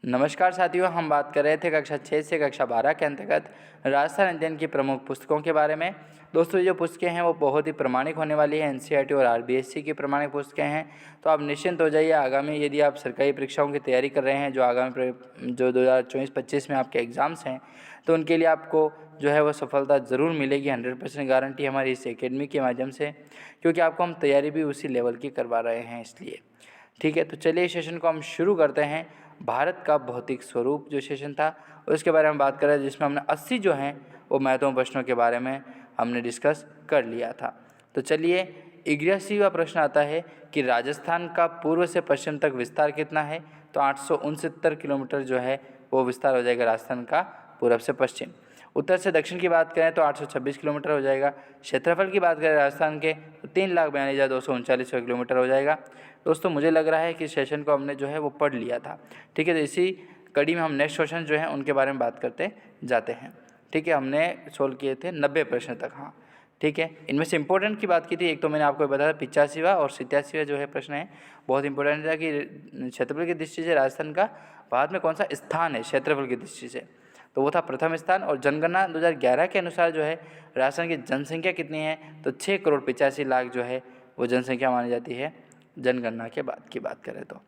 नमस्कार साथियों, हम बात कर रहे थे कक्षा 6 से कक्षा 12 के अंतर्गत राजस्थान अध्ययन की प्रमुख पुस्तकों के बारे में। दोस्तों, जो पुस्तकें हैं वो बहुत ही प्रामाणिक होने वाली है। एनसीईआरटी और आरबीएससी की प्रामाणिक पुस्तकें हैं, तो आप निश्चिंत हो जाइए। आगामी यदि आप सरकारी परीक्षाओं की तैयारी कर रहे हैं, जो आगामी जो 2024-25 में आपके एग्ज़ाम्स हैं, तो उनके लिए आपको जो है वो सफलता ज़रूर मिलेगी। 100% गारंटी हमारी इस एकेडमी के माध्यम से, क्योंकि आपको हम तैयारी भी उसी लेवल की करवा रहे हैं इसलिए। ठीक है, तो चलिए इस सेशन को हम शुरू करते हैं। भारत का भौतिक स्वरूप जो सेशन था उसके बारे में बात कर रहे हैं, जिसमें हमने 80 जो हैं वो महत्वपूर्ण प्रश्नों के बारे में हमने डिस्कस कर लिया था। तो चलिए 81वां प्रश्न आता है कि राजस्थान का पूर्व से पश्चिम तक विस्तार कितना है। तो 869 किलोमीटर जो है वो विस्तार हो जाएगा राजस्थान का पूर्व से पश्चिम। उत्तर से दक्षिण की बात करें तो 826 किलोमीटर हो जाएगा। क्षेत्रफल की बात करें राजस्थान के तो 3,42,239 किलोमीटर हो जाएगा। दोस्तों, मुझे लग रहा है कि सेशन को हमने जो है वो पढ़ लिया था। ठीक है, तो इसी कड़ी में हम नेक्स्ट क्वेश्चन जो है उनके बारे में बात करते जाते हैं। ठीक है, हमने सोल्व किए थे 90 प्रश्न तक। हाँ ठीक है, इनमें से इंपॉर्टेंट की बात की थी। एक तो मैंने आपको बताया 85वां और 87वां जो है प्रश्न है बहुत इंपॉर्टेंट था कि क्षेत्रफल की दृष्टि से राजस्थान का भारत में कौन सा स्थान है क्षेत्रफल की दृष्टि से, तो वो था प्रथम स्थान। और जनगणना 2011 के अनुसार जो है राजस्थान की जनसंख्या कितनी है, तो 6,85,00,000 जो है वो जनसंख्या मानी जाती है जनगणना के बाद की बात करें तो।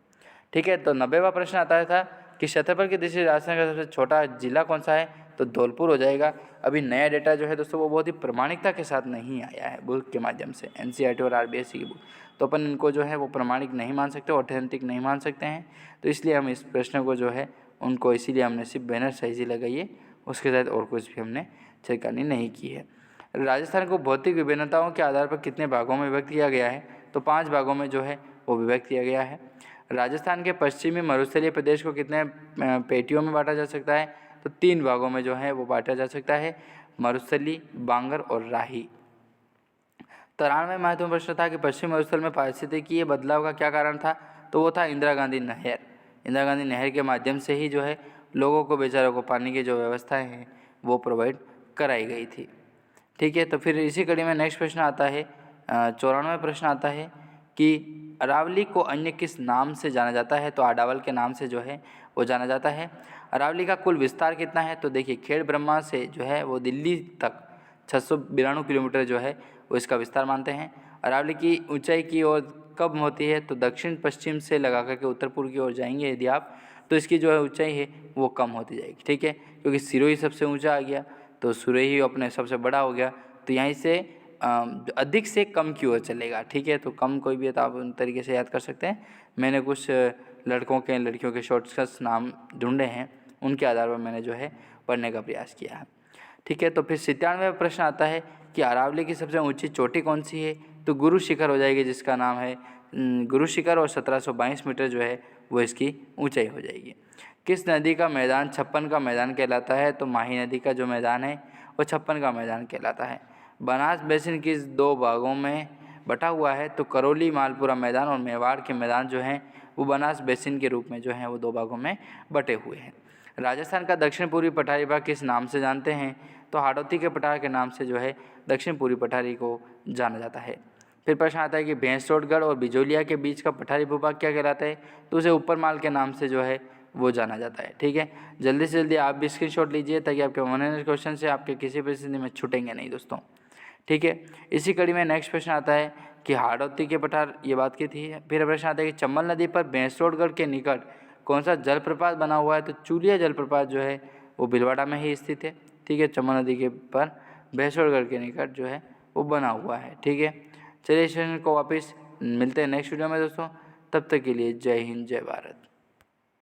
ठीक है, तो 90वां प्रश्न आता था कि क्षेत्रफल की दृष्टि से राजस्थान का सबसे छोटा जिला कौन सा है, तो धौलपुर हो जाएगा। अभी नया डेटा जो है दोस्तों वो बहुत ही प्रामाणिकता के साथ नहीं आया है बुक के माध्यम से, एनसीईआरटी और आरबीएससी की बुक, तो अपन इनको जो है वो प्रामाणिक नहीं मान सकते, ऑथेंटिक नहीं मान सकते हैं। तो इसलिए हम इस प्रश्न को जो है उनको इसीलिए हमने सिर्फ बैनर साइज ही लगाई है, उसके साथ और कुछ भी हमने छेड़खानी नहीं की है। राजस्थान को भौतिक विभिन्नताओं के आधार पर कितने भागों में विभक्त किया गया है, तो 5 भागों में जो है वो विभक्त किया गया है। राजस्थान के पश्चिमी मरुस्थलीय प्रदेश को कितने पेटियों में बांटा जा सकता है, तो 3 भागों में जो है वो बांटा जा सकता है, मरुस्थली, बांगर और राही। 93 महत्वपूर्ण प्रश्न था कि पश्चिमी मरुस्थल में पारिस्थितिकीय बदलाव का क्या कारण था, तो वो था इंदिरा गांधी नहर। इंदिरा गांधी नहर के माध्यम से ही जो है लोगों को, बेचारों को पानी की जो व्यवस्थाएं हैं वो प्रोवाइड कराई गई थी। ठीक है, तो फिर इसी कड़ी में नेक्स्ट प्रश्न आता है 94 प्रश्न आता है कि अरावली को अन्य किस नाम से जाना जाता है, तो आडावल के नाम से जो है वो जाना जाता है। अरावली का कुल विस्तार कितना है, तो देखिए खेड़ ब्रह्मा से जो है वो दिल्ली तक 692 किलोमीटर जो है वो इसका विस्तार मानते हैं। अरावली की ऊंचाई की ओर कब होती है, तो दक्षिण पश्चिम से लगा करके उत्तर पूर्व की ओर जाएंगे यदि आप, तो इसकी जो है ऊंचाई है वो कम होती जाएगी। ठीक है, क्योंकि सिरोही सबसे ऊंचा आ गया तो सुरेही अपने सबसे बड़ा हो गया, तो यहीं से अधिक से कम की ओर चलेगा। ठीक है, तो कम कोई भी है तो आप उन तरीके से याद कर सकते हैं। मैंने कुछ लड़कों के लड़कियों के शॉर्टकट्स नाम ढूंढे हैं, उनके आधार पर मैंने जो है पढ़ने का प्रयास किया है। ठीक है, तो फिर 97वां प्रश्न आता है कि अरावली की सबसे ऊंची चोटी कौन सी है, तो गुरु शिखर हो जाएगी, जिसका नाम है गुरु शिखर, और 1722 मीटर जो है वो इसकी ऊंचाई हो जाएगी। किस नदी का मैदान 56 का मैदान कहलाता है, तो माही नदी का जो मैदान है वो 56 का मैदान कहलाता है। बनास बेसिन किस 2 भागों में बटा हुआ है, तो करौली मालपुरा मैदान और मेवाड़ के मैदान जो हैं वो बनास बेसिन के रूप में जो हैं वो 2 भागों में बटे हुए हैं। राजस्थान का दक्षिण पूर्वी पठारी भाग किस नाम से जानते हैं, तो हाड़ौती के पठार के नाम से जो है दक्षिण पूर्वी पठारी को जाना जाता है। फिर प्रश्न आता है कि भैंसरोडगढ़ और बिजोलिया के बीच का पठारी भूभाग क्या कहलाता है, तो उसे ऊपर माल के नाम से जो है वो जाना जाता है। ठीक है, जल्दी से जल्दी आप भी स्क्रीनशॉट लीजिए ताकि आपके 100 क्वेश्चन से आपके किसी परिस्थिति में छूटेंगे नहीं दोस्तों। ठीक है, इसी कड़ी में नेक्स्ट प्रश्न आता है कि हाड़ौती के पठार, ये बात की थी। फिर प्रश्न आता है कि चंबल नदी पर भैंसरोडगढ़ के निकट कौन सा जलप्रपात बना हुआ है, तो चूलिया जलप्रपात जो है वो भीलवाड़ा में ही स्थित है। ठीक है, चंबल नदी के पर भैंसरोडगढ़ के निकट जो है वो बना हुआ है। ठीक है, चलिए इस सेशन को वापस मिलते हैं नेक्स्ट वीडियो में दोस्तों। तब तक के लिए जय हिंद, जय भारत।